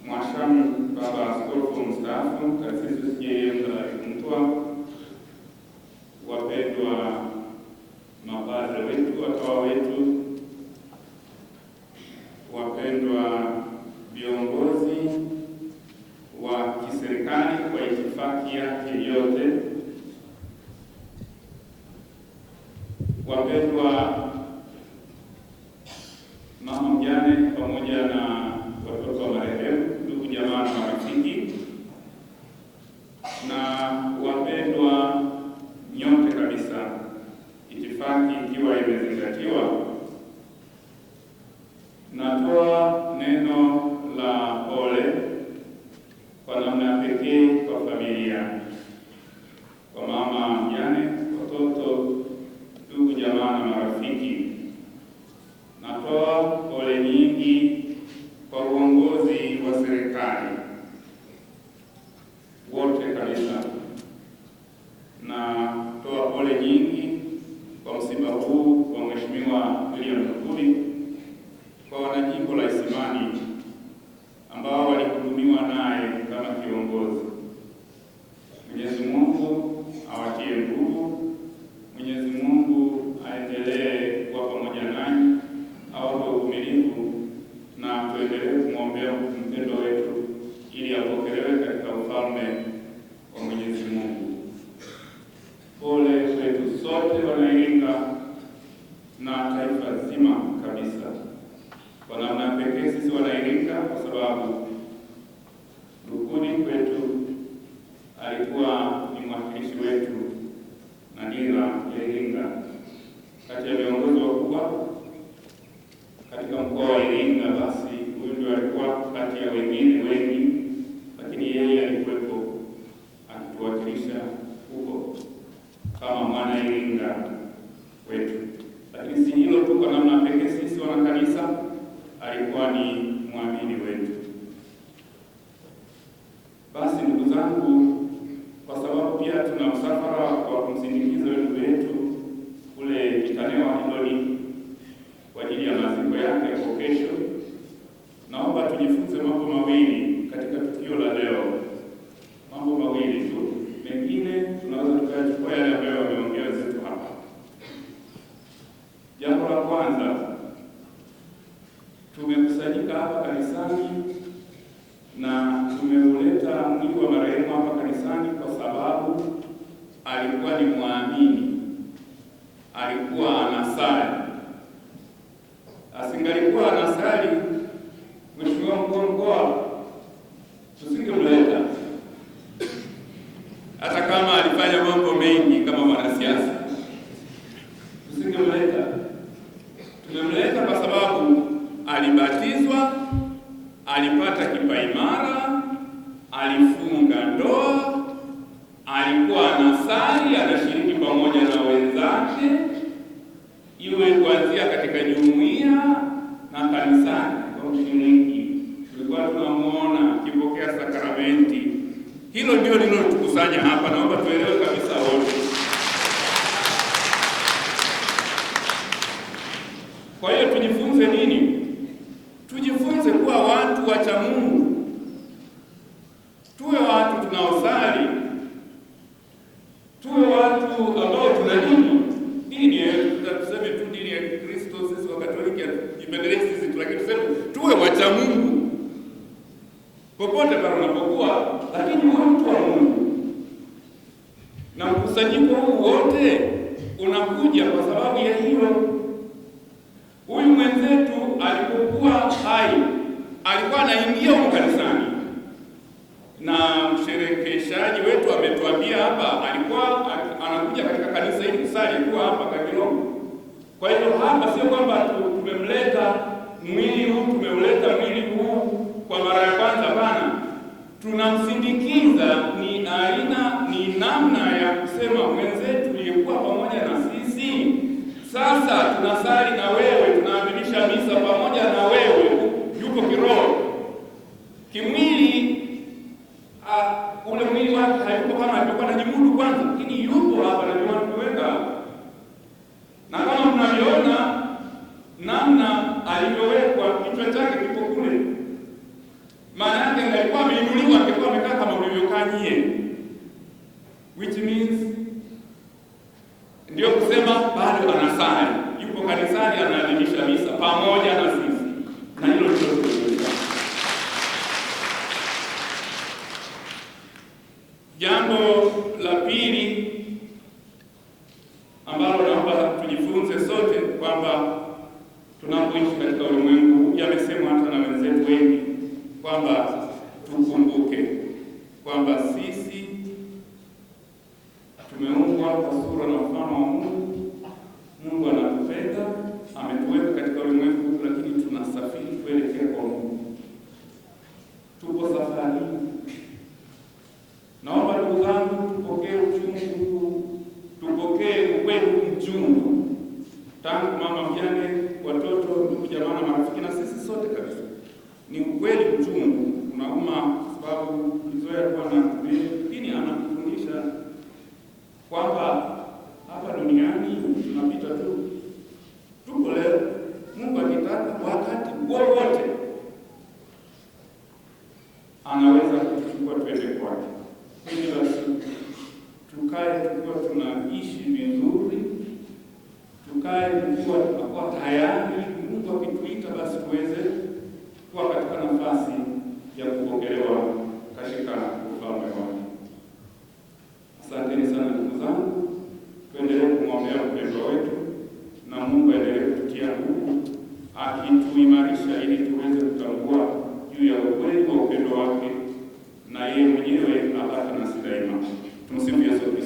Mwashamu Baba Askofu mstaafu Tarsisius J.M. Mtwa, wapendwa mapadre wetu, watawa wetu, wapendwa viongozi wa kiserikali kwa itifaki yake yote, wapendwa mama mjane pamoja na watoto wa marehemu, ndugu jamaa na marafiki, na wapendwa nyote kabisa, itifaki ikiwa imezingatiwa, natoa neno la pole kwa namna pekee kwa familia, kwa mama mjane, watoto, ndugu jamaa na marafiki. Natoa pole nyingi kwa uongozi wa serikali wote kabisa, na toa pole nyingi kwa msiba huu wa Mheshimiwa William Lukuvi, kwa wanajimbo la Isimani ambao walihudumiwa naye kama kiongozi. Mwenyezi Mungu awatie nguvu, Mwenyezi Mungu aendelee kuwa pamoja nanyi, awape uvumilivu, na tuendelee kumwombea mpendwa wetu ili apokelewe katika ufalme wa Mwenyezi Mungu. Pole kwetu sote Wanairinga na taifa zima kabisa, kwa namna pekee sisi Wanairinga, kwa sababu Lukuvi kwetu alikuwa ni mwakilishi wetu na dira ya Iringa kati ya viongozi wakubwa katika mkoa wa Iringa. Basi huyu ndio alikuwa kati ya wengine wengi, lakini yeye alikuwepo akituwakilisha huko kama mwana Iringa wetu. Lakini si hilo tu, kwa namna pekee sisi wana kanisa alikuwa ni mwamini wetu. Basi ndugu zangu, kwa sababu pia tuna msafara wa kumsindikiza ndugu yetu kule Kitanewa Hidoni kwa ajili ya maziko yake hapo kesho, naomba tujifunze mambo mawili katika tukio la leo. Mambo mawili tu, mengine tunaweza tukayachukua yale ambayo wameongea wenzetu hapa. Jambo la kwanza, tumekusanyika hapa kanisani na tumeuleta mwili wa marehemu hapa kanisani kwa sababu alikuwa ni muamini, alikuwa anasali. Asingalikuwa anasali, Mheshimiwa mkuu wa mkoa, tusingemleta, hata kama alifanya mambo mengi kama mwanasiasa, tusingemleta. Tumemleta kwa sababu alibatizwa, alipata kipaimara, alifunga ndoa, alikuwa anasali, anashiriki pamoja na wenzake, iwe kuanzia katika jumuiya na kanisani. Kwa ushiriki tulikuwa tunamuona akipokea sakramenti. Hilo ndio lilotukusanya hapa, naomba tuelewe kabisa wote. Kwa hiyo tujifunze nini? Tujifunze kuwa watu wacha Mungu, tuwe watu tunaosali, tuwe watu ambao tunadini dini yetu. Tuseme tu dini ya Kristo, sisi wa Katoliki ipendelee sisi, lakini tuseme tuwe wacha Mungu popote pale unapokuwa, lakini uwe mtu wa Mungu. Na mkusanyiko huu wote unakuja kwa sababu ya hiyo. Huyu mwenzetu alipokuwa hai alikuwa anaingia huko kanisani, na msherekeshaji wetu ametuambia hapa alikuwa anakuja katika kanisa hili kusali, alikuwa hapa Kagilongo. Kwa hiyo hapa sio kwamba tumemleta mwili huu, tumeuleta mwili huu kwa mara ya kwanza, bana. Tunamsindikiza, ni namna ya kusema mwenzetu aliyekuwa pamoja na sisi, sasa tunasali na wewe, tunaadhimisha misa pamoja na wewe, yuko kiroho. Kimwili ule mwili wake hayuko kama alikuwa anajimudu kwanza, lakini yupo hapa na niweka. Na kama mnaviona namna alivyowekwa, kichwa chake kipo kule. maana yake alikuwa ameinuliwa, angekuwa amekaa kama ulivyokaa nyie, which means ndio kusema bado anasali, yupo kanisani, anaadhimisha misa pamoja na sisi, na hilo ndio tunalotaka. Jambo la pili ambalo naomba tujifunze sote kwamba tunapoishi katika ulimwengu, yamesemwa hata na wenzetu wengi, kwamba tukumbuke kwamba sisi tumeumbwa kwa sura na mfano wa Mungu. Mungu anatupenda, ametuweka katika ulimwengu, lakini tunasafiri kuelekea kwa Mungu. Tupo safari. Naomba ndugu zangu, tupokee uchungu, tupokee ukweli mchungu, tangu mama mjane, watoto, ndugu, jamaa na marafiki, na sisi sote kabisa. Ni ukweli mchungu, unauma sababu kizoea kwa na lakini anakufundisha kwamba hapa duniani tunapita tu. Tuko leo, Mungu akitaka wakati wowote anaweza kutuchukua twende kwake. Hili basi tukae tukiwa tunaishi vizuri, tukae tukiwa tunakuwa tayari Mungu akituita basi tuweze kuwa katika nafasi ya kupokelewa katika ufalme wake. Asanteni sana ndugu zangu, tuendelee kumwombea mpendwa wetu na Mungu aendelee kututia nguvu, akituimarisha ili tuweze kutambua juu ya ukweli wa upendo wake na yeye mwenyewe abaki nasi daima. Tumsifu Yesu Kristo.